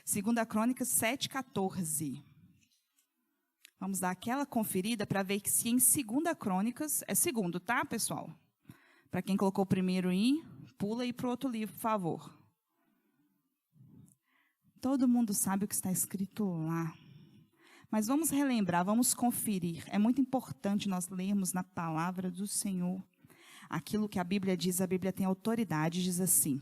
2 Crônicas 7:14. Vamos dar aquela conferida para ver que se em 2 Crônicas, é segundo, tá, pessoal? Para quem colocou o primeiro aí, pula aí para o outro livro, por favor. Todo mundo sabe o que está escrito lá. Mas vamos relembrar, vamos conferir. É muito importante nós lermos na palavra do Senhor aquilo que a Bíblia diz. A Bíblia tem autoridade, diz assim: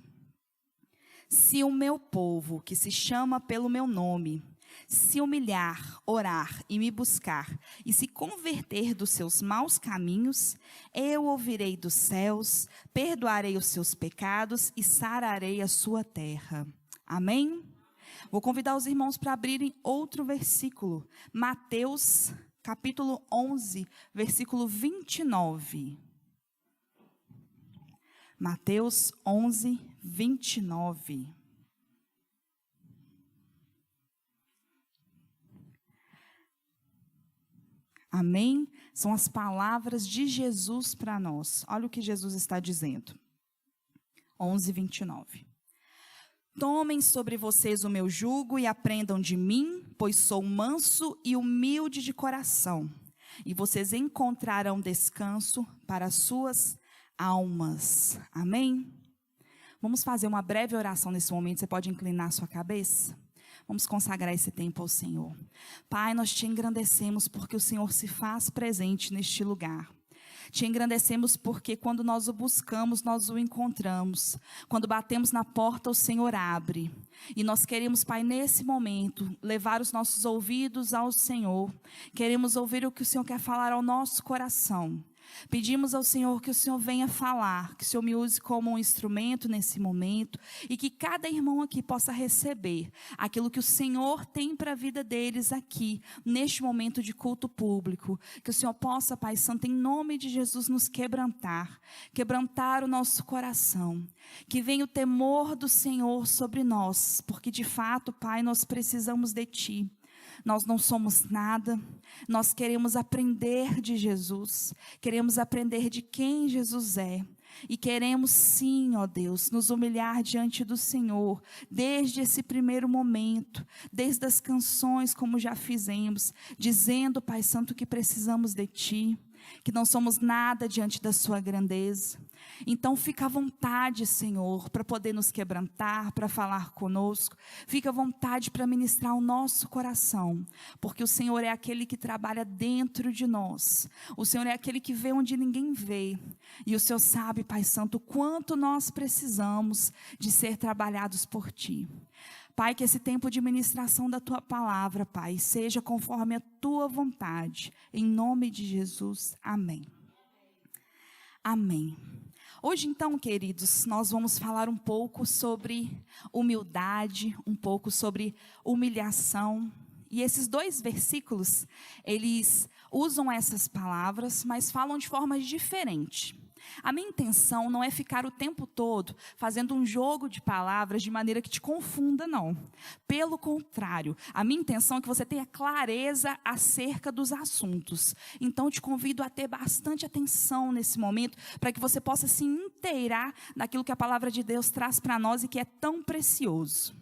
se o meu povo, que se chama pelo meu nome, se humilhar, orar e me buscar, e se converter dos seus maus caminhos, eu ouvirei dos céus, perdoarei os seus pecados e sararei a sua terra. Amém? Vou convidar os irmãos para abrirem outro versículo. Mateus, capítulo 11, versículo 29. Mateus 11, 29. Amém? São as palavras de Jesus para nós. Olha o que Jesus está dizendo. 11, 29. Tomem sobre vocês o meu jugo e aprendam de mim, pois sou manso e humilde de coração, e vocês encontrarão descanso para as suas almas. Amém? Vamos fazer uma breve oração nesse momento. Você pode inclinar sua cabeça? Vamos consagrar esse tempo ao Senhor. Pai, nós te engrandecemos porque o Senhor se faz presente neste lugar. Te engrandecemos porque quando nós o buscamos, nós o encontramos. Quando batemos na porta, o Senhor abre. E nós queremos, Pai, nesse momento, levar os nossos ouvidos ao Senhor. Queremos ouvir o que o Senhor quer falar ao nosso coração. Pedimos ao Senhor que o Senhor venha falar, que o Senhor me use como um instrumento nesse momento e que cada irmão aqui possa receber aquilo que o Senhor tem para a vida deles aqui, neste momento de culto público. Que o Senhor possa, Pai Santo, em nome de Jesus, nos quebrantar o nosso coração. Que venha o temor do Senhor sobre nós, porque de fato, Pai, nós precisamos de Ti. Nós não somos nada, nós queremos aprender de Jesus, queremos aprender de quem Jesus é. E queremos sim, ó Deus, nos humilhar diante do Senhor, desde esse primeiro momento, desde as canções como já fizemos, dizendo, Pai Santo, que precisamos de Ti, que não somos nada diante da Sua grandeza. Então fica à vontade, Senhor, para poder nos quebrantar, para falar conosco. Fica à vontade para ministrar o nosso coração, porque o Senhor é aquele que trabalha dentro de nós. O Senhor é aquele que vê onde ninguém vê. E o Senhor sabe, Pai Santo, quanto nós precisamos de ser trabalhados por Ti. Pai, que esse tempo de ministração da Tua palavra, Pai, seja conforme a Tua vontade. Em nome de Jesus, amém. Amém. Hoje, então, queridos, nós vamos falar um pouco sobre humildade, um pouco sobre humilhação. E esses dois versículos, eles usam essas palavras, mas falam de forma diferente. A minha intenção não é ficar o tempo todo fazendo um jogo de palavras de maneira que te confunda, não. Pelo contrário, a minha intenção é que você tenha clareza acerca dos assuntos. Então, eu te convido a ter bastante atenção nesse momento, para que você possa se inteirar daquilo que a palavra de Deus traz para nós e que é tão precioso.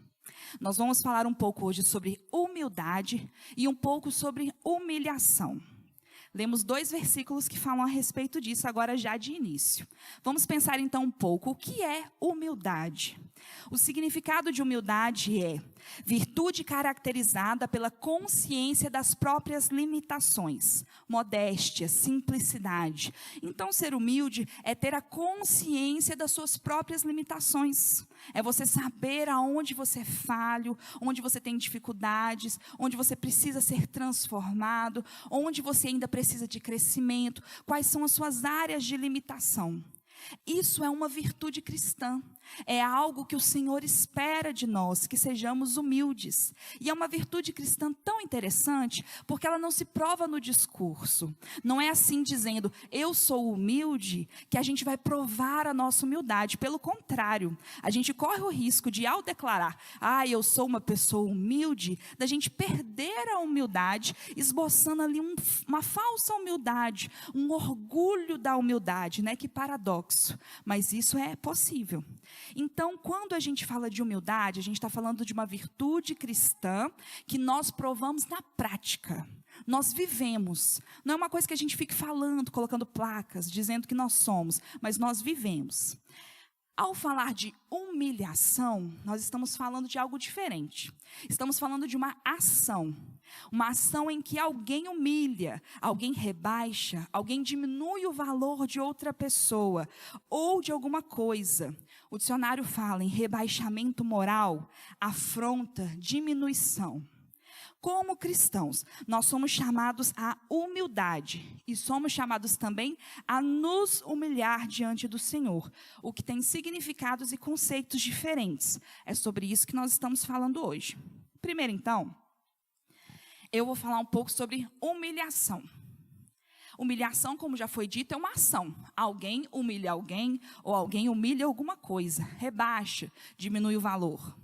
Nós vamos falar um pouco hoje sobre humildade e um pouco sobre humilhação. Lemos 2 versículos que falam a respeito disso, agora já de início. Vamos pensar então um pouco, o que é humildade? O significado de humildade é virtude caracterizada pela consciência das próprias limitações, modéstia, simplicidade. Então, ser humilde é ter a consciência das suas próprias limitações. É você saber aonde você é falho, onde você tem dificuldades, onde você precisa ser transformado, onde você ainda precisa de crescimento, quais são as suas áreas de limitação. Isso é uma virtude cristã, é algo que o Senhor espera de nós, que sejamos humildes. E é uma virtude cristã tão interessante, porque ela não se prova no discurso. Não é assim dizendo, eu sou humilde, que a gente vai provar a nossa humildade. Pelo contrário, a gente corre o risco de, ao declarar, eu sou uma pessoa humilde, da gente perder a humildade, esboçando ali uma falsa humildade, um orgulho da humildade, né? Que paradoxo. Mas isso é possível. Então, quando a gente fala de humildade, a gente está falando de uma virtude cristã que nós provamos na prática. Nós vivemos. Não é uma coisa que a gente fique falando, colocando placas, dizendo que nós somos, mas nós vivemos. Ao falar de humilhação, nós estamos falando de algo diferente. Estamos falando de uma ação. Uma ação em que alguém humilha, alguém rebaixa, alguém diminui o valor de outra pessoa ou de alguma coisa. O dicionário fala em rebaixamento moral, afronta, diminuição. Como cristãos, nós somos chamados à humildade e somos chamados também a nos humilhar diante do Senhor, o que tem significados e conceitos diferentes. É sobre isso que nós estamos falando hoje. Primeiro, então, eu vou falar um pouco sobre humilhação. Humilhação, como já foi dito, é uma ação. Alguém humilha alguém ou alguém humilha alguma coisa, rebaixa, diminui o valor.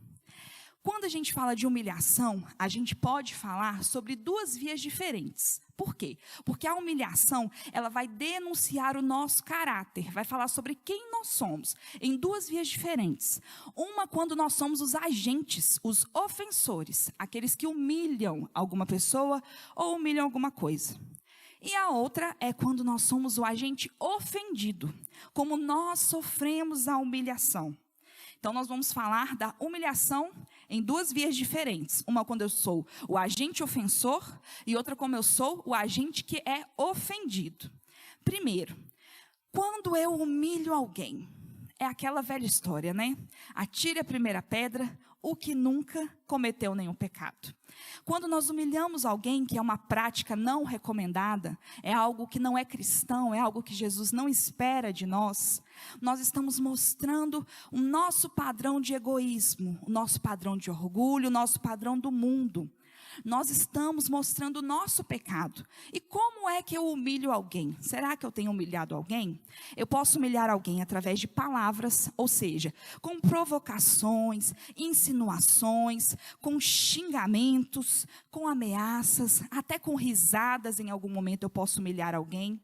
Quando a gente fala de humilhação, a gente pode falar sobre duas vias diferentes. Por quê? Porque a humilhação, ela vai denunciar o nosso caráter, vai falar sobre quem nós somos, em duas vias diferentes. Uma, quando nós somos os agentes, os ofensores, aqueles que humilham alguma pessoa ou humilham alguma coisa. E a outra é quando nós somos o agente ofendido, como nós sofremos a humilhação. Então, nós vamos falar da humilhação em duas vias diferentes. Uma quando eu sou o agente ofensor e outra como eu sou o agente que é ofendido. Primeiro, quando eu humilho alguém, é aquela velha história, né? Atire a primeira pedra, o que nunca cometeu nenhum pecado. Quando nós humilhamos alguém, que é uma prática não recomendada, é algo que não é cristão, é algo que Jesus não espera de nós, nós estamos mostrando o nosso padrão de egoísmo, o nosso padrão de orgulho, o nosso padrão do mundo. Nós estamos mostrando o nosso pecado. E como é que eu humilho alguém? Será que eu tenho humilhado alguém? Eu posso humilhar alguém através de palavras, ou seja, com provocações, insinuações, com xingamentos, com ameaças, até com risadas. Em algum momento eu posso humilhar alguém.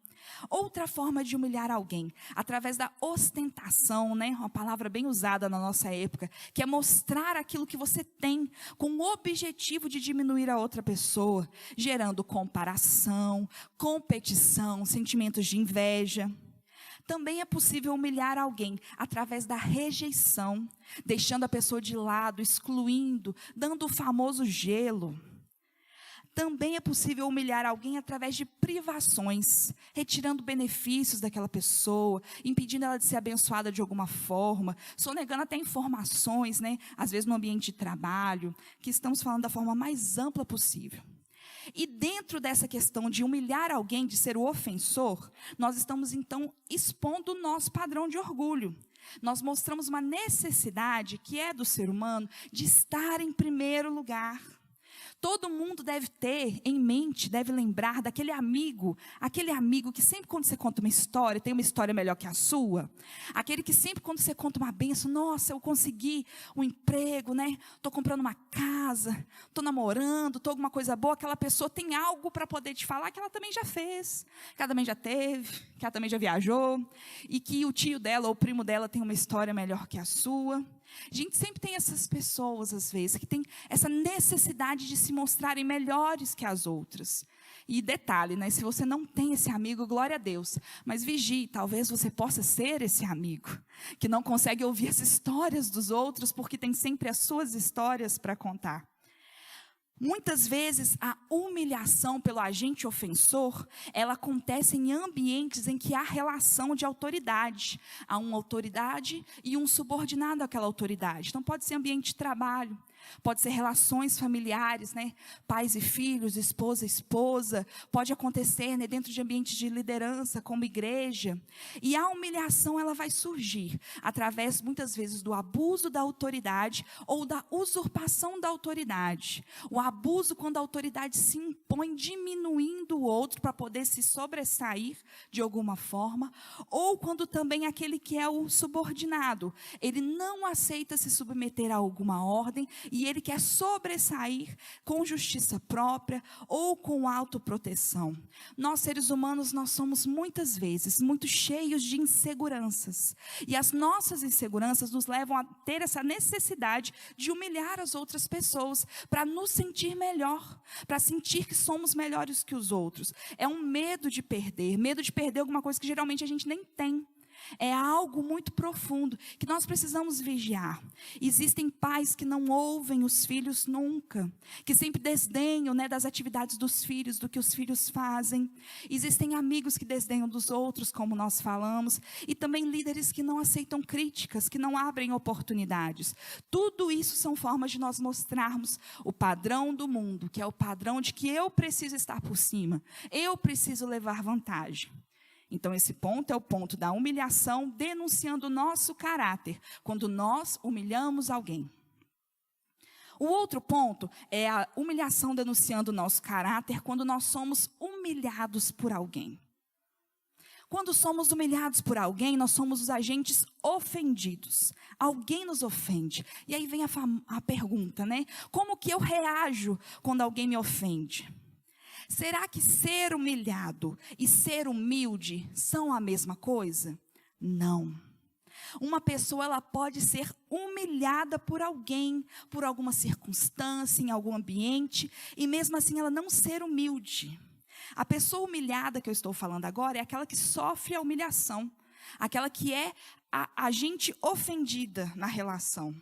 Outra forma de humilhar alguém, através da ostentação, né? Uma palavra bem usada na nossa época, que é mostrar aquilo que você tem, com o objetivo de diminuir a outra pessoa, gerando comparação, competição, sentimentos de inveja. Também é possível humilhar alguém através da rejeição, deixando a pessoa de lado, excluindo, dando o famoso gelo. Também é possível humilhar alguém através de privações, retirando benefícios daquela pessoa, impedindo ela de ser abençoada de alguma forma, sonegando até informações, né? Às vezes no ambiente de trabalho, que estamos falando da forma mais ampla possível. E dentro dessa questão de humilhar alguém, de ser o ofensor, nós estamos então expondo o nosso padrão de orgulho. Nós mostramos uma necessidade que é do ser humano de estar em primeiro lugar. Todo mundo deve ter em mente, deve lembrar daquele amigo que sempre quando você conta uma história, tem uma história melhor que a sua. Aquele que sempre quando você conta uma bênção, nossa, eu consegui um emprego, né? Estou comprando uma casa, estou namorando, estou alguma coisa boa. Aquela pessoa tem algo para poder te falar que ela também já fez, que ela também já teve, que ela também já viajou. E que o tio dela ou o primo dela tem uma história melhor que a sua. A gente sempre tem essas pessoas, às vezes, que tem essa necessidade de se mostrarem melhores que as outras. E detalhe, né? Se você não tem esse amigo, glória a Deus. Mas vigie, talvez você possa ser esse amigo, que não consegue ouvir as histórias dos outros, porque tem sempre as suas histórias para contar. Muitas vezes a humilhação pelo agente ofensor, ela acontece em ambientes em que há relação de autoridade. Há uma autoridade e um subordinado àquela autoridade. Então pode ser ambiente de trabalho, pode ser relações familiares, né? Pais e filhos, esposa e esposa. Pode acontecer, né, dentro de ambientes de liderança, como igreja. E a humilhação ela vai surgir através, muitas vezes, do abuso da autoridade ou da usurpação da autoridade. O abuso quando a autoridade se impõe diminuindo o outro para poder se sobressair de alguma forma, ou quando também aquele que é o subordinado, ele não aceita se submeter a alguma ordem e ele quer sobressair com justiça própria ou com autoproteção. Nós, seres humanos, nós somos muitas vezes muito cheios de inseguranças, e as nossas inseguranças nos levam a ter essa necessidade de humilhar as outras pessoas, para nos sentir melhor, para sentir que somos melhores que os outros. É um medo de perder alguma coisa que geralmente a gente nem tem. É algo muito profundo que nós precisamos vigiar. Existem pais que não ouvem os filhos nunca, que sempre desdenham, das atividades dos filhos, do que os filhos fazem. Existem amigos que desdenham dos outros, como nós falamos, e também líderes que não aceitam críticas, que não abrem oportunidades. Tudo isso são formas de nós mostrarmos o padrão do mundo, que é o padrão de que eu preciso estar por cima, eu preciso levar vantagem. Então, esse ponto é o ponto da humilhação, denunciando o nosso caráter, quando nós humilhamos alguém. O outro ponto é a humilhação denunciando o nosso caráter, quando nós somos humilhados por alguém. Quando somos humilhados por alguém, nós somos os agentes ofendidos. Alguém nos ofende. E aí vem a pergunta, Como que eu reajo quando alguém me ofende? Será que ser humilhado e ser humilde são a mesma coisa? Não. Uma pessoa, ela pode ser humilhada por alguém, por alguma circunstância, em algum ambiente, e mesmo assim ela não ser humilde. A pessoa humilhada que eu estou falando agora é aquela que sofre a humilhação, aquela que é a agente ofendida na relação.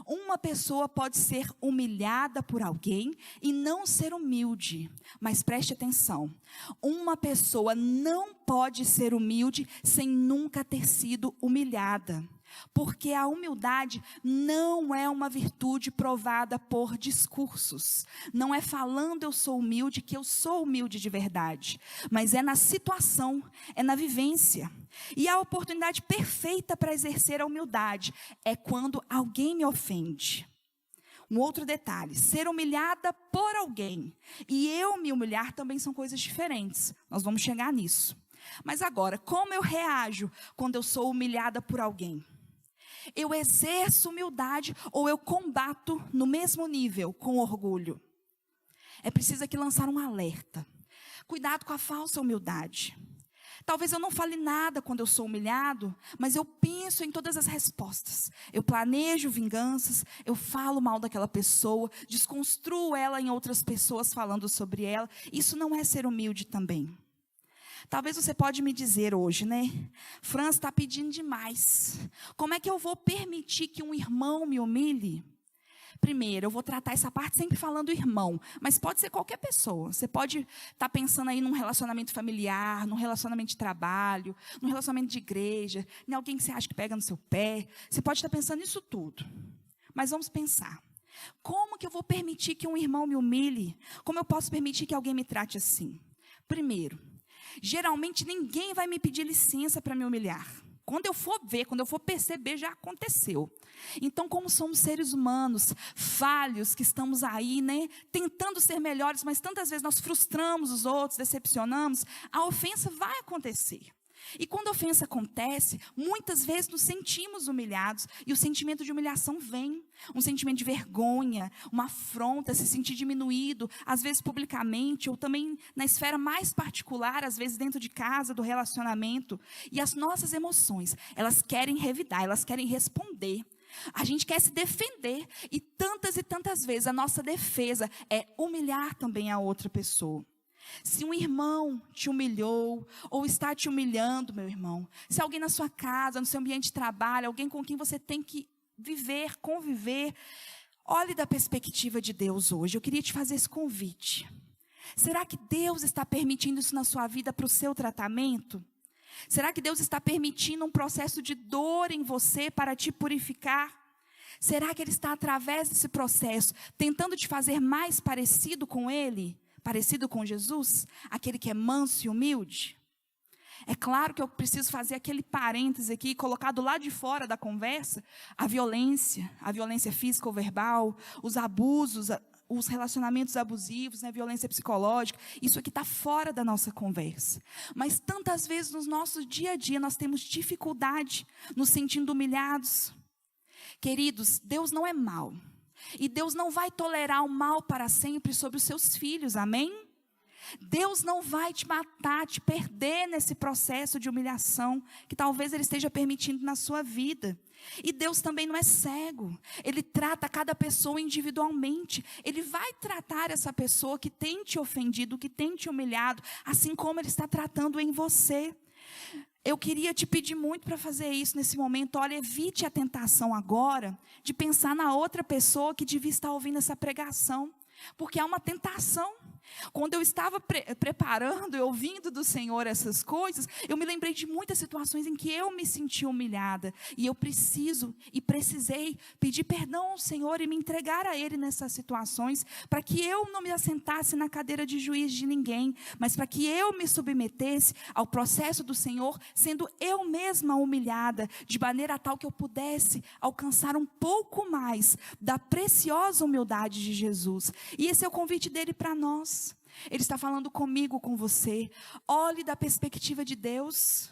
Uma pessoa pode ser humilhada por alguém e não ser humilde. Mas preste atenção, uma pessoa não pode ser humilde sem nunca ter sido humilhada. Porque a humildade não é uma virtude provada por discursos. Não é falando eu sou humilde que eu sou humilde de verdade. Mas é na situação, é na vivência. E a oportunidade perfeita para exercer a humildade é quando alguém me ofende. Um outro detalhe, ser humilhada por alguém e eu me humilhar também são coisas diferentes. Nós vamos chegar nisso. Mas agora, como eu reajo quando eu sou humilhada por alguém? Eu exerço humildade ou eu combato no mesmo nível com orgulho? É preciso aqui lançar um alerta. Cuidado com a falsa humildade. Talvez eu não fale nada quando eu sou humilhado, mas eu penso em todas as respostas. Eu planejo vinganças, eu falo mal daquela pessoa, desconstruo ela em outras pessoas falando sobre ela. Isso não é ser humilde também. Talvez você pode me dizer hoje, Franz está pedindo demais. Como é que eu vou permitir que um irmão me humilhe? Primeiro, eu vou tratar essa parte sempre falando irmão, mas pode ser qualquer pessoa. Você pode estar pensando aí num relacionamento familiar, num relacionamento de trabalho, num relacionamento de igreja, em alguém que você acha que pega no seu pé. Você pode estar pensando nisso tudo. Mas vamos pensar. Como que eu vou permitir que um irmão me humilhe? Como eu posso permitir que alguém me trate assim? Primeiro, geralmente ninguém vai me pedir licença para me humilhar. Quando eu for ver, quando eu for perceber, já aconteceu. Então, como somos seres humanos, falhos, que estamos aí, tentando ser melhores, mas tantas vezes nós frustramos os outros, decepcionamos, a ofensa vai acontecer. E quando a ofensa acontece, muitas vezes nos sentimos humilhados, e o sentimento de humilhação vem, um sentimento de vergonha, uma afronta, se sentir diminuído, às vezes publicamente, ou também na esfera mais particular, às vezes dentro de casa, do relacionamento. E as nossas emoções, elas querem revidar, elas querem responder. A gente quer se defender, e tantas vezes a nossa defesa é humilhar também a outra pessoa. Se um irmão te humilhou, ou está te humilhando, meu irmão, se alguém na sua casa, no seu ambiente de trabalho, alguém com quem você tem que viver, conviver, olhe da perspectiva de Deus hoje. Eu queria te fazer esse convite. Será que Deus está permitindo isso na sua vida para o seu tratamento? Será que Deus está permitindo um processo de dor em você para te purificar? Será que Ele está, através desse processo, tentando te fazer mais parecido com Ele? Parecido com Jesus, aquele que é manso e humilde? É claro que eu preciso fazer aquele parêntese aqui, colocar do lado de fora da conversa, a violência física ou verbal, os abusos, os relacionamentos abusivos, violência psicológica. Isso aqui está fora da nossa conversa. Mas tantas vezes no nosso dia a dia nós temos dificuldade, nos sentindo humilhados. Queridos, Deus não é mau. E Deus não vai tolerar o mal para sempre sobre os seus filhos, amém? Deus não vai te matar, te perder nesse processo de humilhação que talvez Ele esteja permitindo na sua vida. E Deus também não é cego, Ele trata cada pessoa individualmente. Ele vai tratar essa pessoa que tem te ofendido, que tem te humilhado, assim como Ele está tratando em você. Eu queria te pedir muito para fazer isso nesse momento. Olha, evite a tentação agora de pensar na outra pessoa que devia estar ouvindo essa pregação, porque há uma tentação. Quando eu estava preparando e ouvindo do Senhor essas coisas, eu me lembrei de muitas situações em que eu me senti humilhada. E eu precisei pedir perdão ao Senhor e me entregar a Ele nessas situações, para que eu não me assentasse na cadeira de juiz de ninguém, mas para que eu me submetesse ao processo do Senhor, sendo eu mesma humilhada, de maneira tal que eu pudesse alcançar um pouco mais da preciosa humildade de Jesus. E esse é o convite dele para nós. Ele está falando comigo, com você. Olhe da perspectiva de Deus.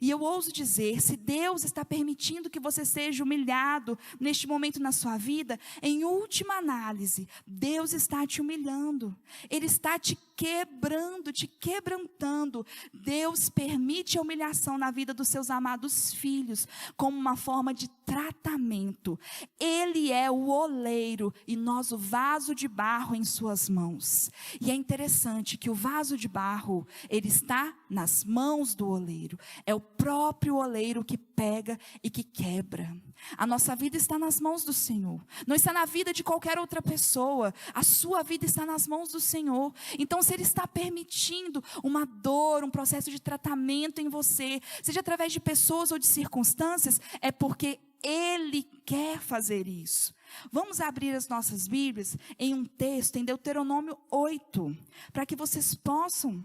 E eu ouso dizer, se Deus está permitindo que você seja humilhado neste momento na sua vida, em última análise, Deus está te humilhando. Ele está te quebrando, te quebrantando. Deus permite a humilhação na vida dos seus amados filhos, como uma forma de tratamento. Ele é o oleiro e nós o vaso de barro em suas mãos. E é interessante que o vaso de barro, ele está nas mãos do oleiro. É o próprio oleiro que pega e que quebra. A nossa vida está nas mãos do Senhor. Não está na vida de qualquer outra pessoa. A sua vida está nas mãos do Senhor. Então, se Ele está permitindo uma dor, um processo de tratamento em você, seja através de pessoas ou de circunstâncias, é porque Ele quer fazer isso. Vamos abrir as nossas Bíblias em um texto, em Deuteronômio 8, para que vocês possam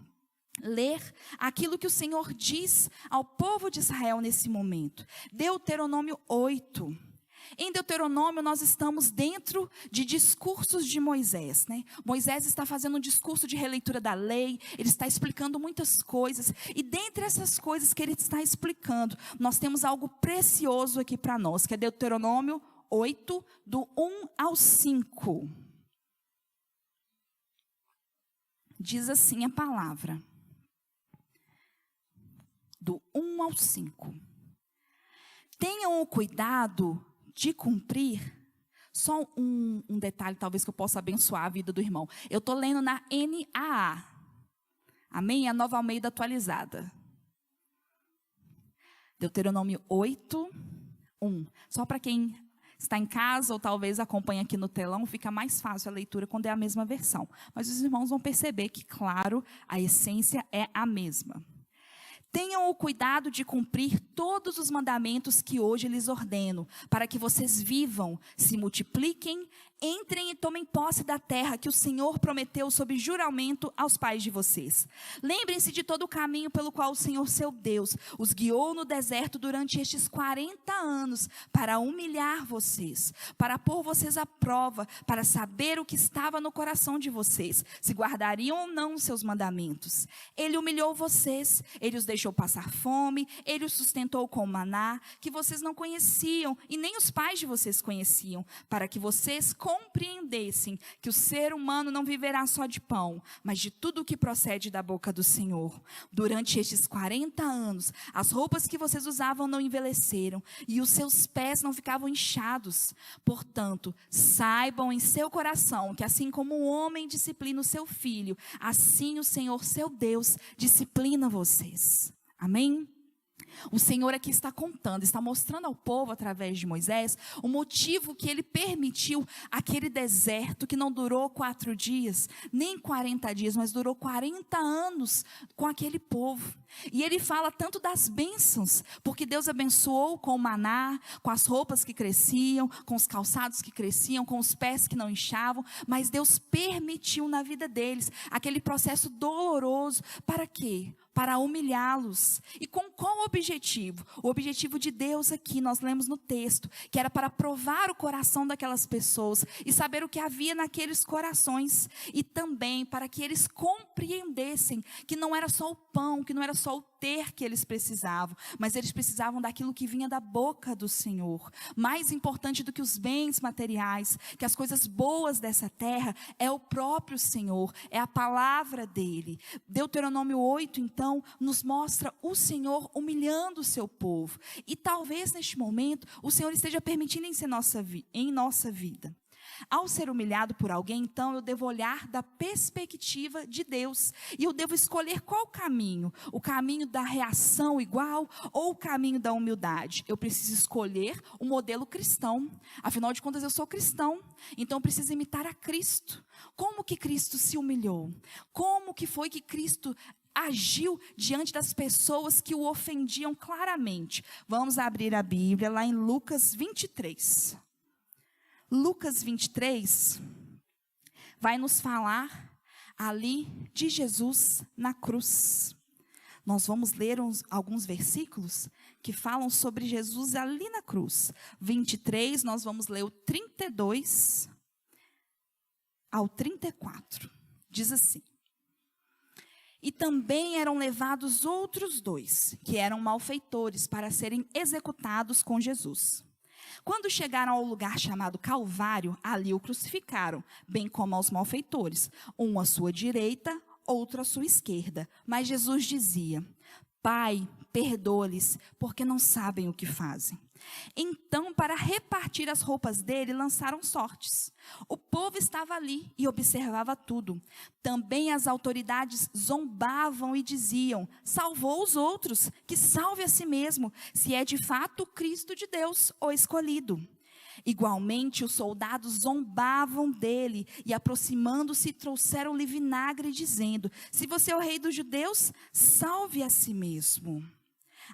ler aquilo que o Senhor diz ao povo de Israel nesse momento. Deuteronômio 8. Em Deuteronômio nós estamos dentro de discursos de Moisés, né? Moisés está fazendo um discurso de releitura da lei, ele está explicando muitas coisas, e dentre essas coisas que ele está explicando, nós temos algo precioso aqui para nós, que é Deuteronômio 8, do 1 ao 5. Diz assim a palavra, do 1 ao 5. Tenham o cuidado de cumprir. Só um detalhe, talvez, que eu possa abençoar a vida do irmão. Eu estou lendo na NAA. Amém? A Nova Almeida atualizada. Deuteronômio 8, 1. Só para quem está em casa ou talvez acompanha aqui no telão, fica mais fácil a leitura quando é a mesma versão. Mas os irmãos vão perceber que, claro, a essência é a mesma. Tenham o cuidado de cumprir todos os mandamentos que hoje lhes ordeno, para que vocês vivam, se multipliquem, entrem e tomem posse da terra que o Senhor prometeu sob juramento aos pais de vocês. Lembrem-se de todo o caminho pelo qual o Senhor, seu Deus, os guiou no deserto durante estes 40 anos, para humilhar vocês, para pôr vocês à prova, para saber o que estava no coração de vocês, se guardariam ou não os seus mandamentos. Ele humilhou vocês, ele os deixou passar fome, ele os sustentou com maná, que vocês não conheciam, e nem os pais de vocês conheciam, para que vocês compreendessem que o ser humano não viverá só de pão, mas de tudo o que procede da boca do Senhor. Durante estes 40 anos, as roupas que vocês usavam não envelheceram, e os seus pés não ficavam inchados. Portanto, saibam em seu coração que assim como o homem disciplina o seu filho, assim o Senhor, seu Deus, disciplina vocês. Amém? O Senhor aqui está contando, está mostrando ao povo através de Moisés o motivo que ele permitiu aquele deserto que não durou 4 dias, nem 40 dias, mas durou 40 anos com aquele povo. E ele fala tanto das bênçãos, porque Deus abençoou com o maná, com as roupas que cresciam, com os calçados que cresciam, com os pés que não inchavam, mas Deus permitiu na vida deles aquele processo doloroso. Para quê? Para humilhá-los. E com qual objetivo? O objetivo de Deus aqui, nós lemos no texto, que era para provar o coração daquelas pessoas e saber o que havia naqueles corações. E também para que eles compreendessem que não era só o pão, que não era só o ter que eles precisavam, mas eles precisavam daquilo que vinha da boca do Senhor. Mais importante do que os bens materiais, que as coisas boas dessa terra, é o próprio Senhor, é a palavra dele. Deuteronômio 8, então, nos mostra o Senhor humilhando o seu povo. E talvez neste momento, o Senhor esteja permitindo isso em nossa vida. Ao ser humilhado por alguém, então, eu devo olhar da perspectiva de Deus. E eu devo escolher qual caminho? O caminho da reação igual ou o caminho da humildade? Eu preciso escolher o modelo cristão. Afinal de contas, eu sou cristão. Então, eu preciso imitar a Cristo. Como que Cristo se humilhou? Como que foi que Cristo agiu diante das pessoas que o ofendiam claramente? Vamos abrir a Bíblia lá em Lucas 23. Lucas 23 vai nos falar ali de Jesus na cruz. Nós vamos ler alguns versículos que falam sobre Jesus ali na cruz. 23, nós vamos ler o 32 ao 34. Diz assim: E também eram levados outros 2, que eram malfeitores, para serem executados com Jesus. Quando chegaram ao lugar chamado Calvário, ali o crucificaram, bem como aos malfeitores, um à sua direita, outro à sua esquerda. Mas Jesus dizia: Pai, perdoa-lhes, porque não sabem o que fazem. Então, para repartir as roupas dele, lançaram sortes. O povo estava ali e observava tudo. Também as autoridades zombavam e diziam: salvou os outros, que salve a si mesmo, se é de fato o Cristo de Deus, o escolhido. Igualmente, os soldados zombavam dele e, aproximando-se, trouxeram-lhe vinagre, dizendo: se você é o rei dos judeus, salve a si mesmo.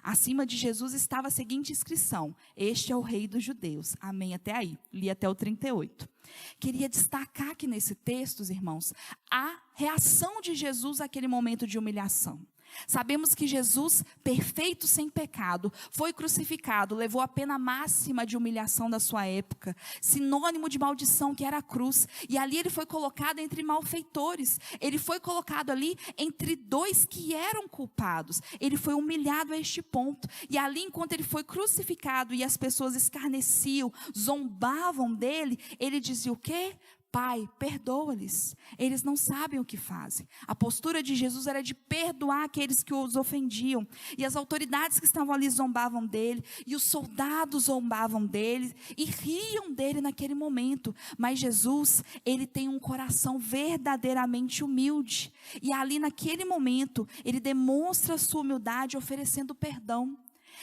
Acima de Jesus estava a seguinte inscrição: este é o rei dos judeus. Amém, até aí. Li até o 38. Queria destacar aqui nesse texto, irmãos, a reação de Jesus àquele momento de humilhação. Sabemos que Jesus, perfeito sem pecado, foi crucificado, levou a pena máxima de humilhação da sua época, sinônimo de maldição, que era a cruz. E ali ele foi colocado entre malfeitores. Ele foi colocado ali entre 2 que eram culpados. Ele foi humilhado a este ponto. E ali, enquanto ele foi crucificado e as pessoas escarneciam, zombavam dele, ele dizia o quê? Pai, perdoa-lhes, eles não sabem o que fazem. A postura de Jesus era de perdoar aqueles que os ofendiam. E as autoridades que estavam ali zombavam dele, e os soldados zombavam dele, e riam dele naquele momento. Mas Jesus, ele tem um coração verdadeiramente humilde. E ali naquele momento, ele demonstra a sua humildade oferecendo perdão.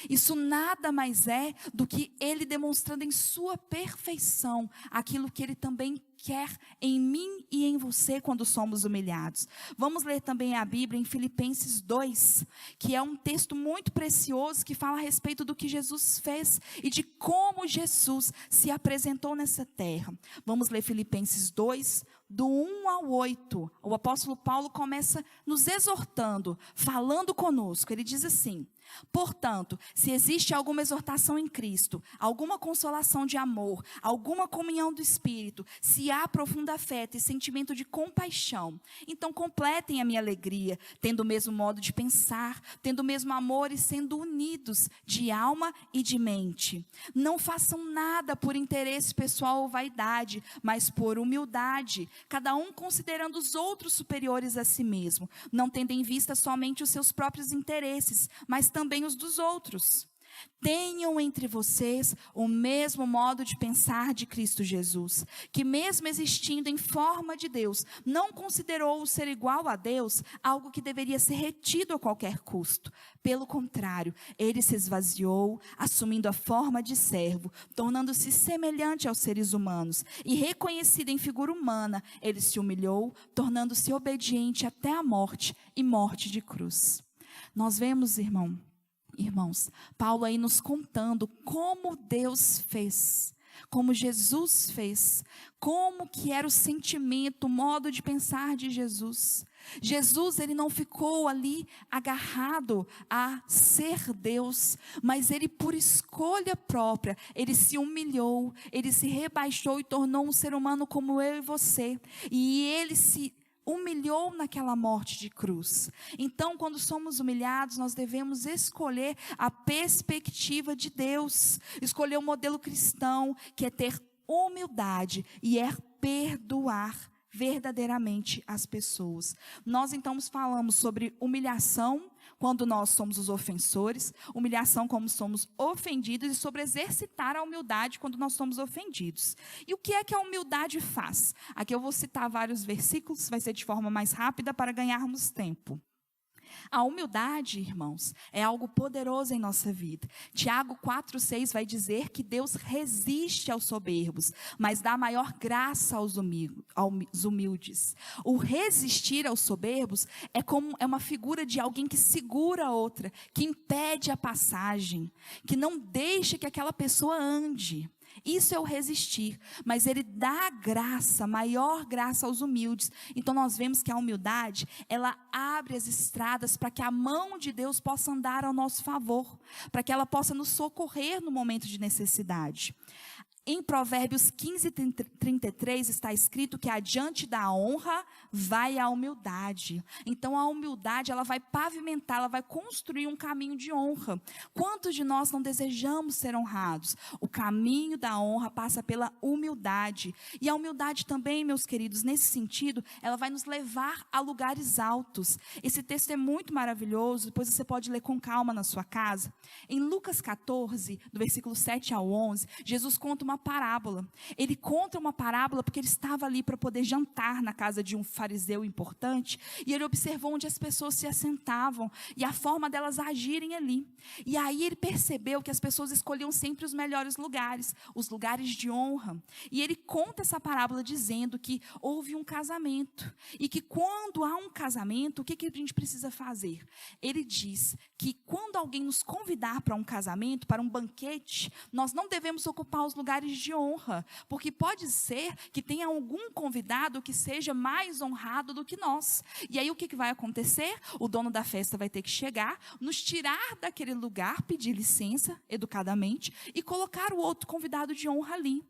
Isso nada mais é do que ele demonstrando em sua perfeição aquilo que ele também quer em mim e em você quando somos humilhados. Vamos ler também a Bíblia em Filipenses 2, que é um texto muito precioso que fala a respeito do que Jesus fez e de como Jesus se apresentou nessa terra. Vamos ler Filipenses 2, do 1 ao 8. O apóstolo Paulo começa nos exortando, falando conosco. Ele diz assim: portanto, se existe alguma exortação em Cristo, alguma consolação de amor, alguma comunhão do Espírito, se há profunda afeto e sentimento de compaixão, então completem a minha alegria, tendo o mesmo modo de pensar, tendo o mesmo amor e sendo unidos de alma e de mente. Não façam nada por interesse pessoal ou vaidade, mas por humildade, cada um considerando os outros superiores a si mesmo, não tendo em vista somente os seus próprios interesses, mas também os dos outros. Tenham entre vocês o mesmo modo de pensar de Cristo Jesus, que mesmo existindo em forma de Deus, não considerou o ser igual a Deus algo que deveria ser retido a qualquer custo. Pelo contrário, ele se esvaziou, assumindo a forma de servo, tornando-se semelhante aos seres humanos, e reconhecido em figura humana, ele se humilhou, tornando-se obediente até a morte, e morte de cruz. Nós vemos, irmãos, Paulo aí nos contando como Deus fez, como Jesus fez, como que era o sentimento, o modo de pensar de Jesus. Jesus, ele não ficou ali agarrado a ser Deus, mas ele, por escolha própria, ele se humilhou, ele se rebaixou e tornou um ser humano como eu e você. E ele se humilhou naquela morte de cruz. Então, quando somos humilhados, nós devemos escolher a perspectiva de Deus, escolher o modelo cristão, que é ter humildade e é perdoar verdadeiramente as pessoas. Nós então falamos sobre humilhação quando nós somos os ofensores, humilhação como somos ofendidos, e sobre exercitar a humildade quando nós somos ofendidos. E o que é que a humildade faz? Aqui eu vou citar vários versículos, vai ser de forma mais rápida para ganharmos tempo. A humildade, irmãos, é algo poderoso em nossa vida. Tiago 4,6 vai dizer que Deus resiste aos soberbos, mas dá maior graça aos humildes. O resistir aos soberbos é uma figura de alguém que segura a outra, que impede a passagem, que não deixa que aquela pessoa ande. Isso é o resistir, mas ele dá graça, maior graça aos humildes. Então nós vemos que a humildade, ela abre as estradas para que a mão de Deus possa andar ao nosso favor, para que ela possa nos socorrer no momento de necessidade. Em Provérbios 15:33 está escrito que adiante da honra vai a humildade. Então a humildade, ela vai pavimentar, ela vai construir um caminho de honra. Quantos de nós não desejamos ser honrados? O caminho da honra passa pela humildade. E a humildade também, meus queridos, nesse sentido, ela vai nos levar a lugares altos. Esse texto é muito maravilhoso, depois você pode ler com calma na sua casa. Em Lucas 14, do versículo 7 ao 11, Jesus conta uma parábola. Ele conta uma parábola porque ele estava ali para poder jantar na casa de um fariseu importante, e ele observou onde as pessoas se assentavam e a forma delas agirem ali. E aí ele percebeu que as pessoas escolhiam sempre os melhores lugares, os lugares de honra. E ele conta essa parábola dizendo que houve um casamento, e que quando há um casamento, o que a gente precisa fazer? Ele diz que quando alguém nos convidar para um casamento, para um banquete, nós não devemos ocupar os lugares de honra, porque pode ser que tenha algum convidado que seja mais honrado do que nós. E aí o que vai acontecer? O dono da festa vai ter que chegar, nos tirar daquele lugar, pedir licença educadamente e colocar o outro convidado de honra ali.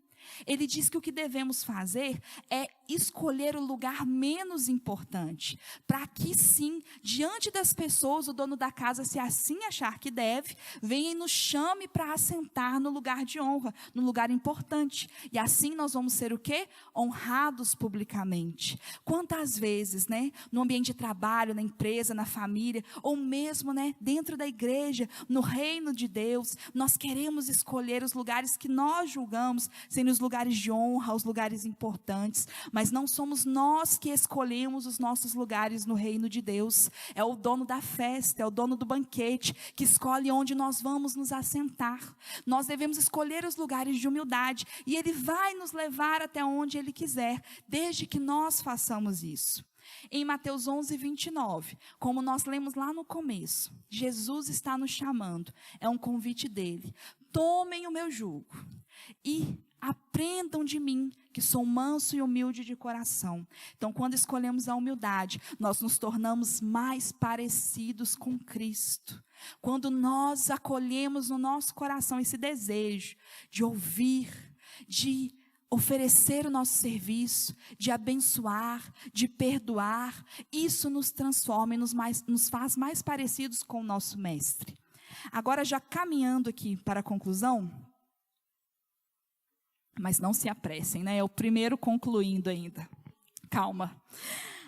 Ele diz que o que devemos fazer é escolher o lugar menos importante, para que sim, diante das pessoas, o dono da casa, se assim achar que deve, venha e nos chame para assentar no lugar de honra, no lugar importante. E assim nós vamos ser o quê? Honrados publicamente. Quantas vezes, no ambiente de trabalho, na empresa, na família, ou mesmo, dentro da igreja, no reino de Deus, nós queremos escolher os lugares que nós julgamos sendo os lugares de honra, os lugares importantes, mas não somos nós que escolhemos os nossos lugares no reino de Deus. É o dono da festa, é o dono do banquete que escolhe onde nós vamos nos assentar. Nós devemos escolher os lugares de humildade e ele vai nos levar até onde ele quiser, desde que nós façamos isso. Em Mateus 11:29, como nós lemos lá no começo, Jesus está nos chamando, é um convite dele: tomem o meu jugo e aprendam de mim, que sou manso e humilde de coração. Então, quando escolhemos a humildade, nós nos tornamos mais parecidos com Cristo. Quando nós acolhemos no nosso coração esse desejo de ouvir, de oferecer o nosso serviço, de abençoar, de perdoar, isso nos transforma e nos faz mais parecidos com o nosso Mestre. Agora, já caminhando aqui para a conclusão, mas não se apressem, é o primeiro concluindo ainda. Calma.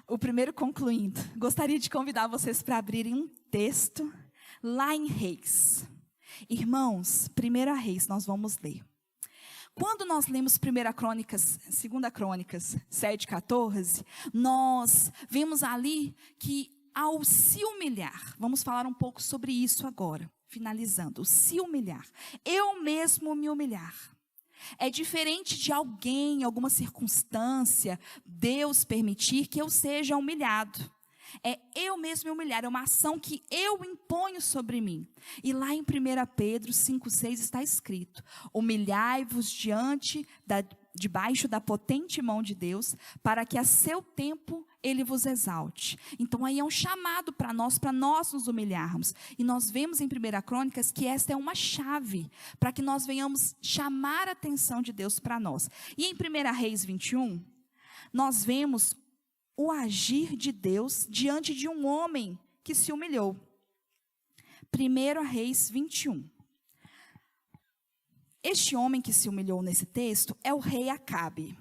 O primeiro concluindo. Gostaria de convidar vocês para abrirem um texto lá em Reis. Irmãos, 1 Reis, nós vamos ler. Quando nós lemos 2 Crônicas 7:14, nós vemos ali que ao se humilhar, vamos falar um pouco sobre isso agora, finalizando, o se humilhar, eu mesmo me humilhar. É diferente de alguém, alguma circunstância, Deus permitir que eu seja humilhado. É eu mesmo me humilhar, é uma ação que eu imponho sobre mim. E lá em 1 Pedro 5:6 está escrito: humilhai-vos debaixo da potente mão de Deus, para que a seu tempo Ele vos exalte. Então aí é um chamado para nós nos humilharmos. E nós vemos em 1 Crônicas que esta é uma chave para que nós venhamos chamar a atenção de Deus para nós. E em 1 Reis 21, nós vemos o agir de Deus diante de um homem que se humilhou. 1 Reis 21. Este homem que se humilhou nesse texto é o rei Acabe.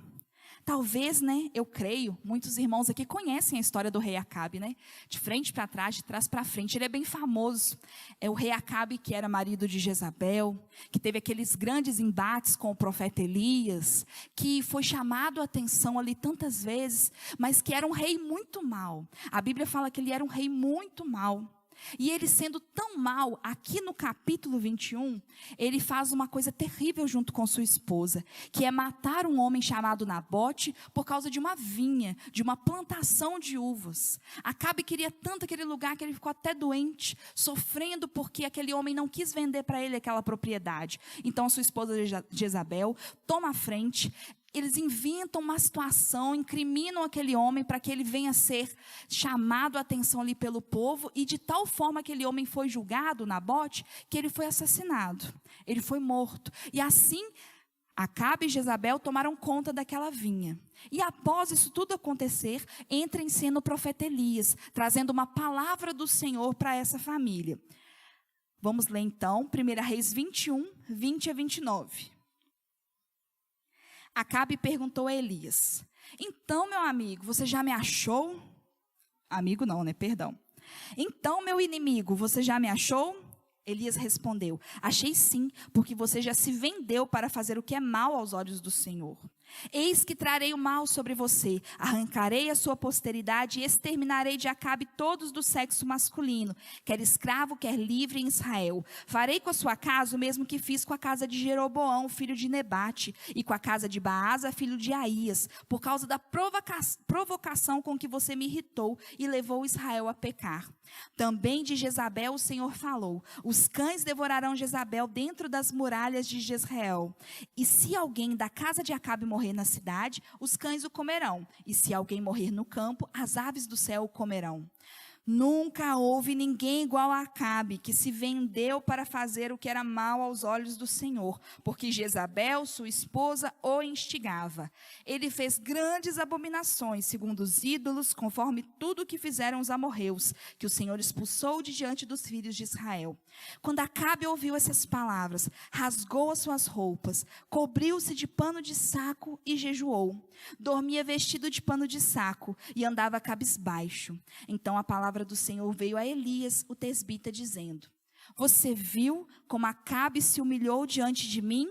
Talvez, eu creio, muitos irmãos aqui conhecem a história do rei Acabe, De frente para trás, de trás para frente, ele é bem famoso. É o rei Acabe que era marido de Jezabel, que teve aqueles grandes embates com o profeta Elias, que foi chamado a atenção ali tantas vezes, mas que era um rei muito mau. A Bíblia fala que ele era um rei muito mau. E ele sendo tão mau, aqui no capítulo 21, ele faz uma coisa terrível junto com sua esposa, que é matar um homem chamado Nabote por causa de uma vinha, de uma plantação de uvas. Acabe queria tanto aquele lugar que ele ficou até doente, sofrendo porque aquele homem não quis vender para ele aquela propriedade. Então a sua esposa Jezabel toma a frente. Eles inventam uma situação, incriminam aquele homem para que ele venha a ser chamado a atenção ali pelo povo, e de tal forma aquele homem foi julgado, Nabote, que ele foi assassinado, ele foi morto. E assim, Acabe e Jezabel tomaram conta daquela vinha. E após isso tudo acontecer, entra em cena o profeta Elias, trazendo uma palavra do Senhor para essa família. Vamos ler então, 1 Reis 21, 20 a 29. Acabe perguntou a Elias: então, meu amigo, você já me achou? Amigo não, perdão. Então, meu inimigo, você já me achou? Elias respondeu: achei sim, porque você já se vendeu para fazer o que é mal aos olhos do Senhor. Eis que trarei o mal sobre você, arrancarei a sua posteridade e exterminarei de Acabe todos do sexo masculino, quer escravo, quer livre em Israel. Farei com a sua casa o mesmo que fiz com a casa de Jeroboão, filho de Nebate, e com a casa de Baasa, filho de Aías, por causa da provocação com que você me irritou e levou Israel a pecar. Também de Jezabel o Senhor falou: os cães devorarão Jezabel dentro das muralhas de Jezreel. E se alguém da casa de Acabe morrer na cidade, os cães o comerão. E se alguém morrer no campo, as aves do céu o comerão. Nunca houve ninguém igual a Acabe, que se vendeu para fazer o que era mal aos olhos do Senhor, porque Jezabel, sua esposa, o instigava. Ele fez grandes abominações, segundo os ídolos, conforme tudo o que fizeram os amorreus, que o Senhor expulsou de diante dos filhos de Israel. Quando Acabe ouviu essas palavras, rasgou as suas roupas, cobriu-se de pano de saco e jejuou. Dormia vestido de pano de saco e andava cabisbaixo. Então a palavra do Senhor veio a Elias, o tesbita, dizendo: você viu como Acabe se humilhou diante de mim?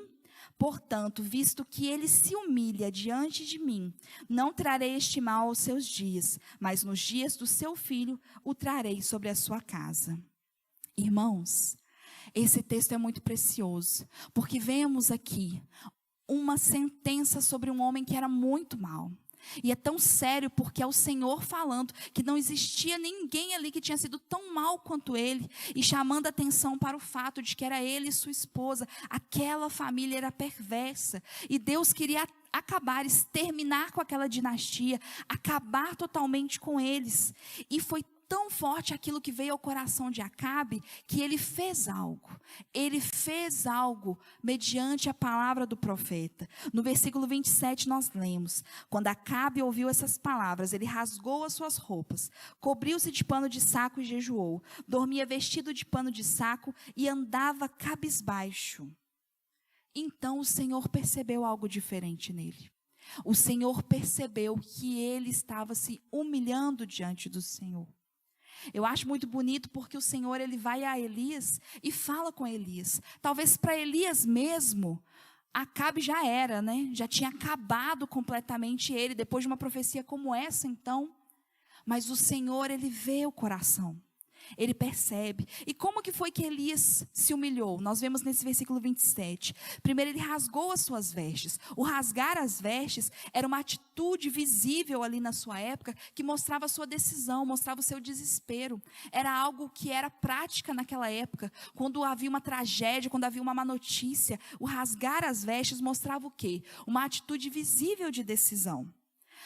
Portanto, visto que ele se humilha diante de mim, não trarei este mal aos seus dias, mas nos dias do seu filho o trarei sobre a sua casa. Irmãos, esse texto é muito precioso, porque vemos aqui uma sentença sobre um homem que era muito mau. E é tão sério porque é o Senhor falando que não existia ninguém ali que tinha sido tão mal quanto ele, e chamando a atenção para o fato de que era ele e sua esposa. Aquela família era perversa e Deus queria acabar, exterminar com aquela dinastia, acabar totalmente com eles. E foi tão forte aquilo que veio ao coração de Acabe, que ele fez algo. Ele fez algo mediante a palavra do profeta. No versículo 27 nós lemos: quando Acabe ouviu essas palavras, ele rasgou as suas roupas, cobriu-se de pano de saco e jejuou. Dormia vestido de pano de saco e andava cabisbaixo. Então o Senhor percebeu algo diferente nele. O Senhor percebeu que ele estava se humilhando diante do Senhor. Eu acho muito bonito porque o Senhor, ele vai a Elias e fala com Elias. Talvez para Elias mesmo, Acabe já era, já tinha acabado completamente ele, depois de uma profecia como essa então. Mas o Senhor, ele vê o coração. Ele percebe. E como que foi que Elias se humilhou? Nós vemos nesse versículo 27. Primeiro ele rasgou as suas vestes. O rasgar as vestes era uma atitude visível ali na sua época, que mostrava a sua decisão, mostrava o seu desespero. Era algo que era prática naquela época. Quando havia uma tragédia, quando havia uma má notícia, o rasgar as vestes mostrava o quê? Uma atitude visível de decisão.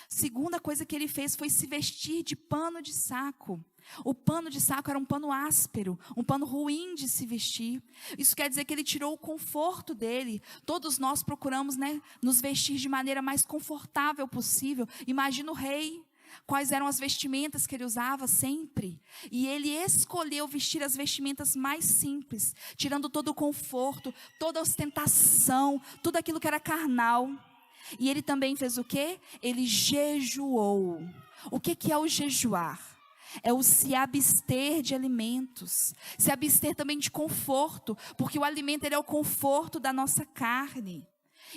Segunda coisa que ele fez foi se vestir de pano de saco. O pano de saco era um pano áspero, um pano ruim de se vestir. Isso quer dizer que ele tirou o conforto dele. Todos nós procuramos, nos vestir de maneira mais confortável possível. Imagina o rei. quais eram as vestimentas que ele usava sempre. E ele escolheu vestir as vestimentas mais simples, tirando todo o conforto, toda a ostentação, tudo aquilo que era carnal. E ele também fez o quê? Ele jejuou. O que é o jejuar? É o se abster de alimentos, se abster também de conforto, porque o alimento ele é o conforto da nossa carne.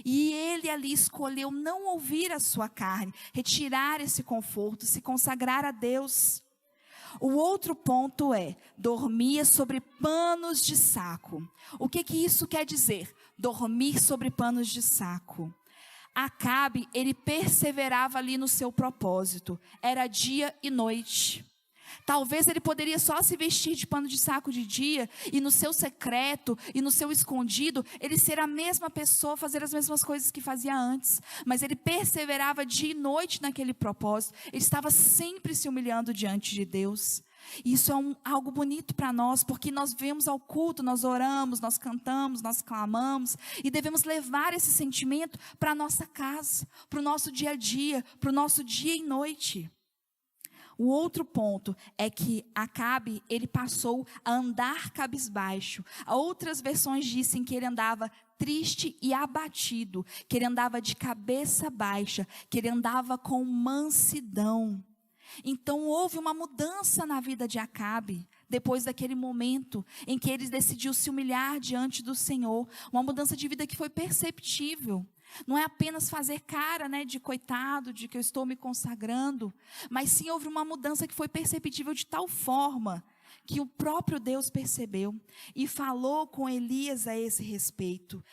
E ele ali escolheu não ouvir a sua carne, retirar esse conforto, se consagrar a Deus. O outro ponto é, dormia sobre panos de saco. O que isso quer dizer? Dormir sobre panos de saco. Acabe, ele perseverava ali no seu propósito, era dia e noite. Talvez ele poderia só se vestir de pano de saco de dia e no seu secreto e no seu escondido, ele ser a mesma pessoa, fazer as mesmas coisas que fazia antes. Mas ele perseverava dia e noite naquele propósito, ele estava sempre se humilhando diante de Deus. E isso é algo bonito para nós, porque nós vemos ao culto, nós oramos, nós cantamos, nós clamamos, e devemos levar esse sentimento para a nossa casa, para o nosso dia a dia, para o nosso dia e noite. O outro ponto é que Acabe, ele passou a andar cabisbaixo. Outras versões dizem que ele andava triste e abatido, que ele andava de cabeça baixa, que ele andava com mansidão. Então houve uma mudança na vida de Acabe, depois daquele momento em que ele decidiu se humilhar diante do Senhor. Uma mudança de vida que foi perceptível. Não é apenas fazer cara, de coitado, de que eu estou me consagrando, mas sim houve uma mudança que foi perceptível de tal forma que o próprio Deus percebeu e falou com Elias a esse respeito.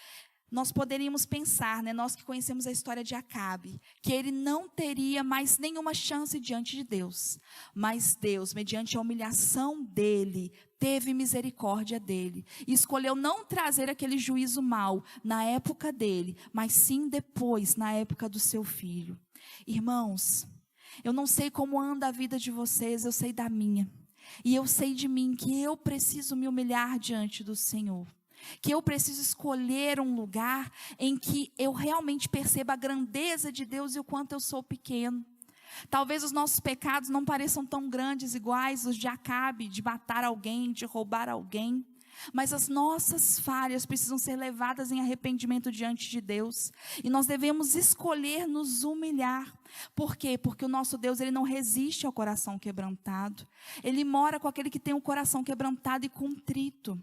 Nós poderíamos pensar, nós que conhecemos a história de Acabe, que ele não teria mais nenhuma chance diante de Deus. Mas Deus, mediante a humilhação dele, teve misericórdia dele. E escolheu não trazer aquele juízo mau na época dele, mas sim depois, na época do seu filho. Irmãos, eu não sei como anda a vida de vocês, eu sei da minha. E eu sei de mim que eu preciso me humilhar diante do Senhor. Que eu preciso escolher um lugar em que eu realmente perceba a grandeza de Deus e o quanto eu sou pequeno. Talvez os nossos pecados não pareçam tão grandes, iguais os de Acabe, de matar alguém, de roubar alguém. Mas as nossas falhas precisam ser levadas em arrependimento diante de Deus. E nós devemos escolher nos humilhar. Por quê? Porque o nosso Deus, ele não resiste ao coração quebrantado. Ele mora com aquele que tem o coração quebrantado e contrito.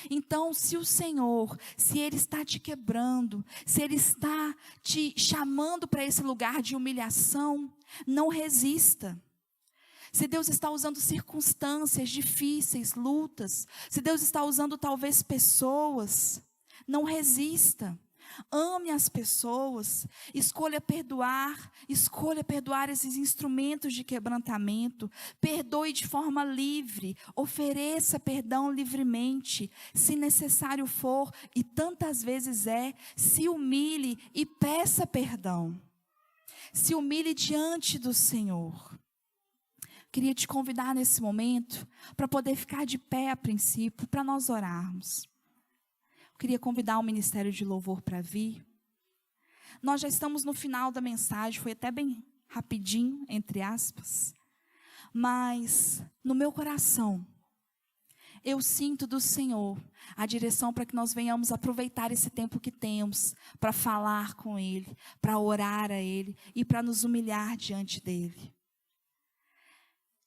Então, se o Senhor, se Ele está te quebrando, se Ele está te chamando para esse lugar de humilhação, não resista. Se Deus está usando circunstâncias difíceis, lutas, se Deus está usando talvez pessoas, não resista. Ame as pessoas, escolha perdoar esses instrumentos de quebrantamento, perdoe de forma livre, ofereça perdão livremente, se necessário for, e tantas vezes se humilhe e peça perdão, se humilhe diante do Senhor. Queria te convidar nesse momento, para poder ficar de pé a princípio, para nós orarmos. Queria convidar o Ministério de Louvor para vir. Nós já estamos no final da mensagem, foi até bem rapidinho, entre aspas. Mas no meu coração, eu sinto do Senhor a direção para que nós venhamos aproveitar esse tempo que temos para falar com Ele, para orar a Ele e para nos humilhar diante dEle.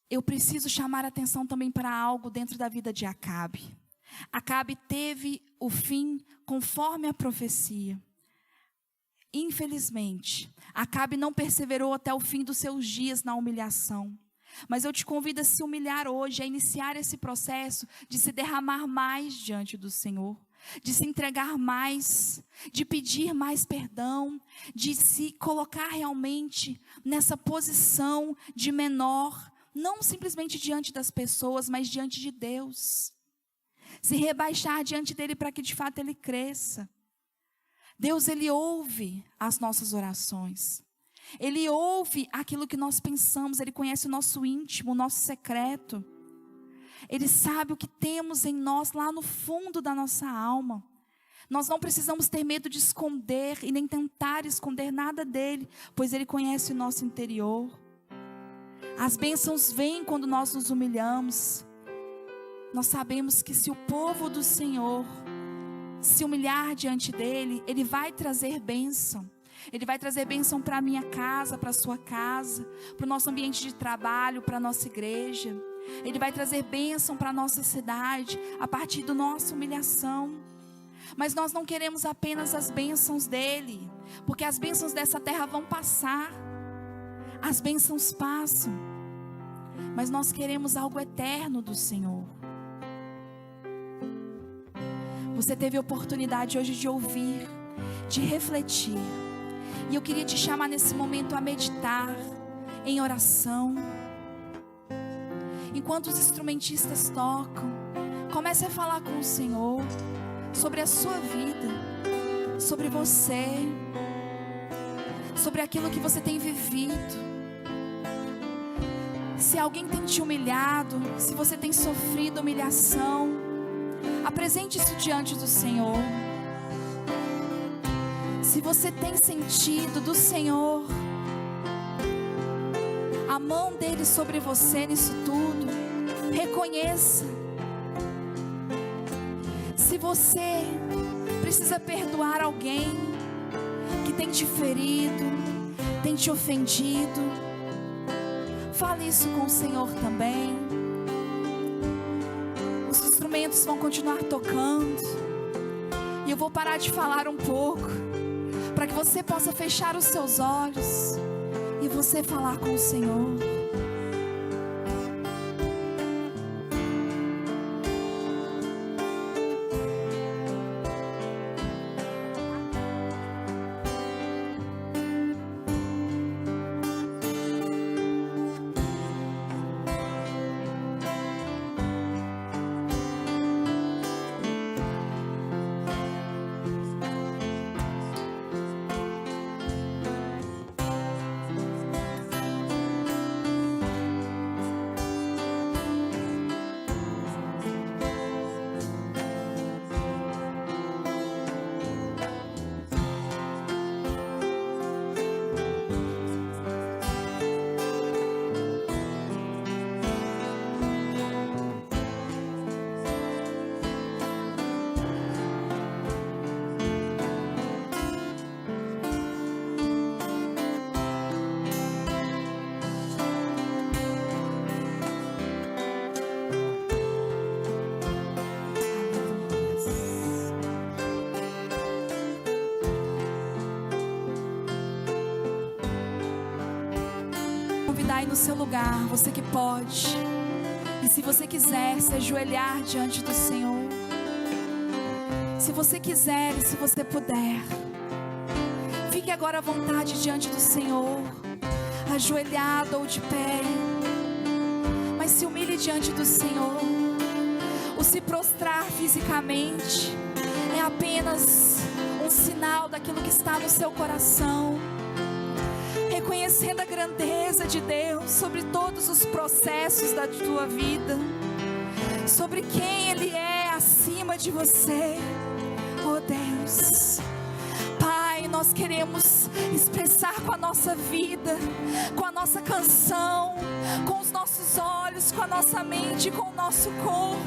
Eu preciso chamar a atenção também para algo dentro da vida de Acabe. Acabe teve o fim conforme a profecia. Infelizmente, Acabe não perseverou até o fim dos seus dias na humilhação. Mas eu te convido a se humilhar hoje, a iniciar esse processo de se derramar mais diante do Senhor, de se entregar mais, de pedir mais perdão, de se colocar realmente nessa posição de menor, não simplesmente diante das pessoas, mas diante de Deus. Se rebaixar diante dele para que de fato ele cresça. Deus, ele ouve as nossas orações. Ele ouve aquilo que nós pensamos. Ele conhece o nosso íntimo, o nosso secreto. Ele sabe o que temos em nós lá no fundo da nossa alma. Nós não precisamos ter medo de esconder e nem tentar esconder nada dele, pois ele conhece o nosso interior. As bênçãos vêm quando nós nos humilhamos. Nós sabemos que se o povo do Senhor se humilhar diante dele, ele vai trazer bênção. Ele vai trazer bênção para a minha casa, para a sua casa, para o nosso ambiente de trabalho, para a nossa igreja. Ele vai trazer bênção para a nossa cidade, a partir da nossa humilhação. Mas nós não queremos apenas as bênçãos dele, porque as bênçãos dessa terra vão passar. As bênçãos passam, mas nós queremos algo eterno do Senhor. Você teve a oportunidade hoje de ouvir, de refletir. E eu queria te chamar nesse momento a meditar em oração. Enquanto os instrumentistas tocam, comece a falar com o Senhor sobre a sua vida, sobre você, sobre aquilo que você tem vivido. Se alguém tem te humilhado, se você tem sofrido humilhação, apresente isso diante do Senhor. Se você tem sentido do Senhor a mão dele sobre você nisso tudo, reconheça. Se você precisa perdoar alguém que tem te ferido, tem te ofendido, fale isso com o Senhor também. Os instrumentos vão continuar tocando e eu vou parar de falar um pouco, para que você possa fechar os seus olhos e você falar com o Senhor. Aí no seu lugar, você que pode, e se você quiser se ajoelhar diante do Senhor, se você quiser e se você puder, fique agora à vontade diante do Senhor, ajoelhado ou de pé, mas se humilhe diante do Senhor. O se prostrar fisicamente é apenas um sinal daquilo que está no seu coração, reconhecendo a grandeza de Deus sobre todos os processos da tua vida, sobre quem Ele é acima de você. Oh Deus, Pai, nós queremos expressar com a nossa vida, com a nossa canção, com os nossos olhos, com a nossa mente, com o nosso corpo,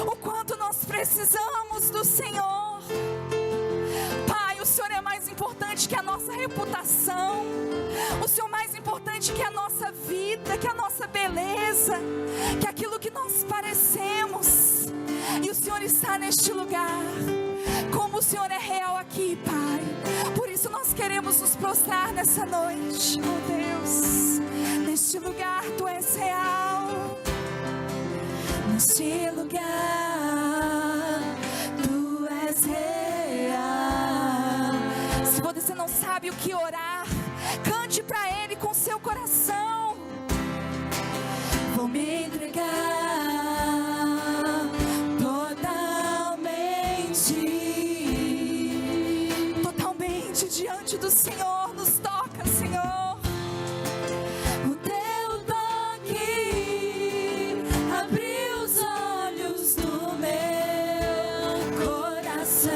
o quanto nós precisamos do Senhor. Pai, o Senhor é mais importante que a nossa reputação, o Senhor é mais importante que a nossa vida, que a nossa beleza, que aquilo que nós parecemos. E o Senhor está neste lugar, como o Senhor é real aqui, Pai. Por isso nós queremos nos prostrar nessa noite. Oh Deus, neste lugar Tu és real, neste lugar Tu és real. Se você não sabe o que orar, cante para Ele com seu coração. Vou me entregar totalmente diante do Senhor. Nos toca, Senhor. O Teu toque abriu os olhos do meu coração.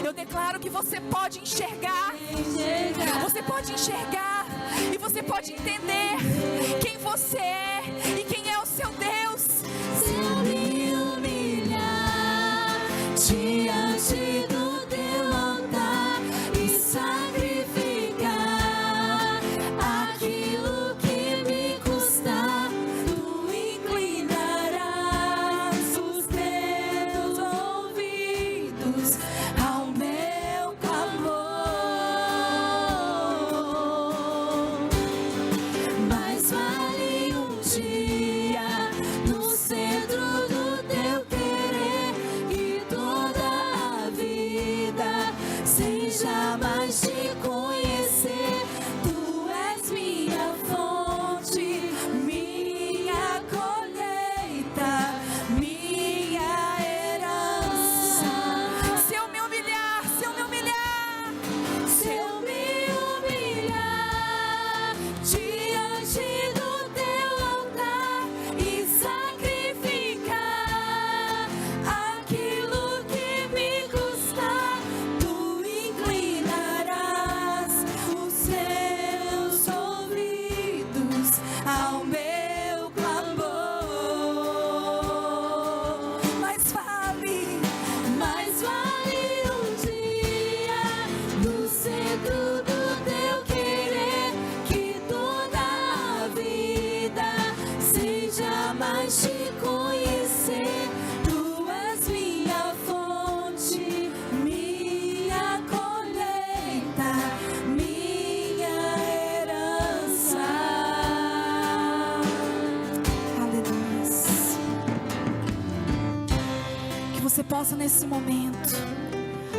Eu declaro que que você pode enxergar. Você pode enxergar e você pode entender quem você é e quem é o seu Deus. Se eu me humilhar diante do teu altar e sacrificar aquilo que me custar, tu inclinarás os teus ouvidos ao meu clamor. Mais vale um dia no centro do teu querer que toda a vida sem jamais te conhecer. Tu és minha fonte, minha colheita, minha herança. Se eu me humilhar, Se eu me humilhar diante do teu altar e sacrificar aquilo que me custar, tu inclinarás os teus ouvidos ao meu clamor. mais vale Um dia no centro do teu querer que toda a vida sem jamais te conhecer. Tu és minha fonte, minha colheita, minha herança. Aleluia. Que você possa nesse momento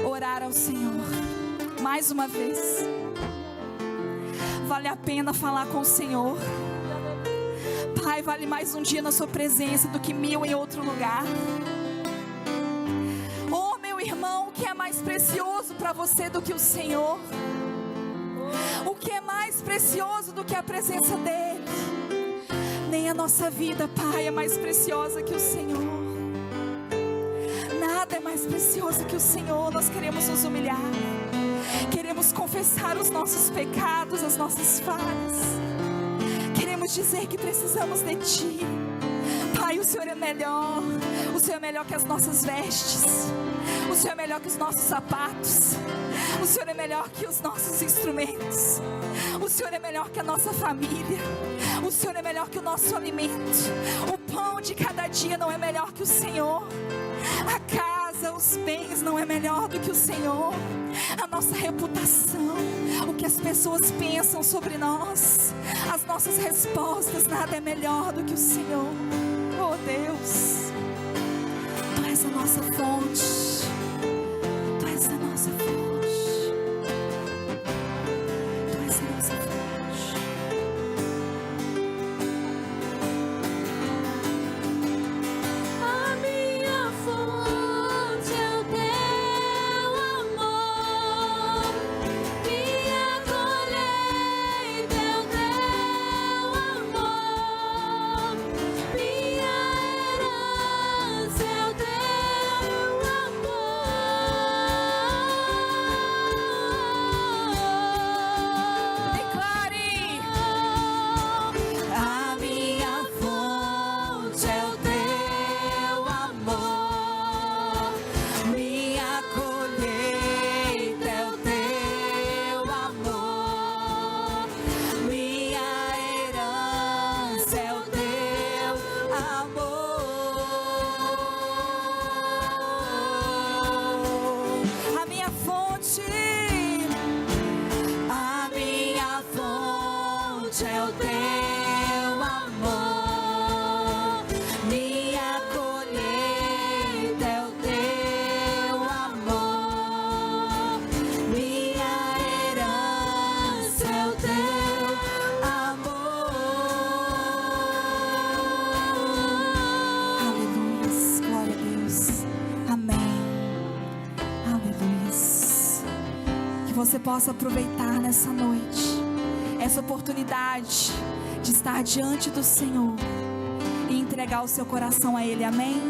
orar ao Senhor mais uma vez. Vale a pena falar com o Senhor. Pai, vale mais um dia na sua presença do que 1000 em outro lugar. Oh, meu irmão, o que é mais precioso para você do que o Senhor? O que é mais precioso do que a presença dEle? Nem a nossa vida, Pai, é mais preciosa que o Senhor. Nada é mais precioso que o Senhor. Nós queremos nos humilhar. Queremos confessar os nossos pecados, as nossas falhas. Queremos dizer que precisamos de Ti. Pai, o Senhor é melhor. O Senhor é melhor que as nossas vestes. O Senhor é melhor que os nossos sapatos. O Senhor é melhor que os nossos instrumentos. O Senhor é melhor que a nossa família. O Senhor é melhor que o nosso alimento. O pão de cada dia não é melhor que o Senhor. A casa, os bens não é melhor do que o Senhor. A nossa reputação, o que as pessoas pensam sobre nós, as nossas respostas, nada é melhor do que o Senhor. Oh Deus, Tu és a nossa fonte. Tu és a nossa fonte. Tu és a nossa fonte. A minha fonte é o teu amor, minha colheita é o teu amor, minha herança é o teu amor. Declare. A minha fonte é o teu amor, minha colheita é o teu amor, minha herança é o teu amor. A minha fonte. A minha fonte é o teu amor, minha colheita é o teu amor, minha herança é o teu amor. Aleluia, glória a Deus. Amém. Aleluia. Que você possa aproveitar nessa noite essa oportunidade de estar diante do Senhor e entregar o seu coração a Ele. Amém.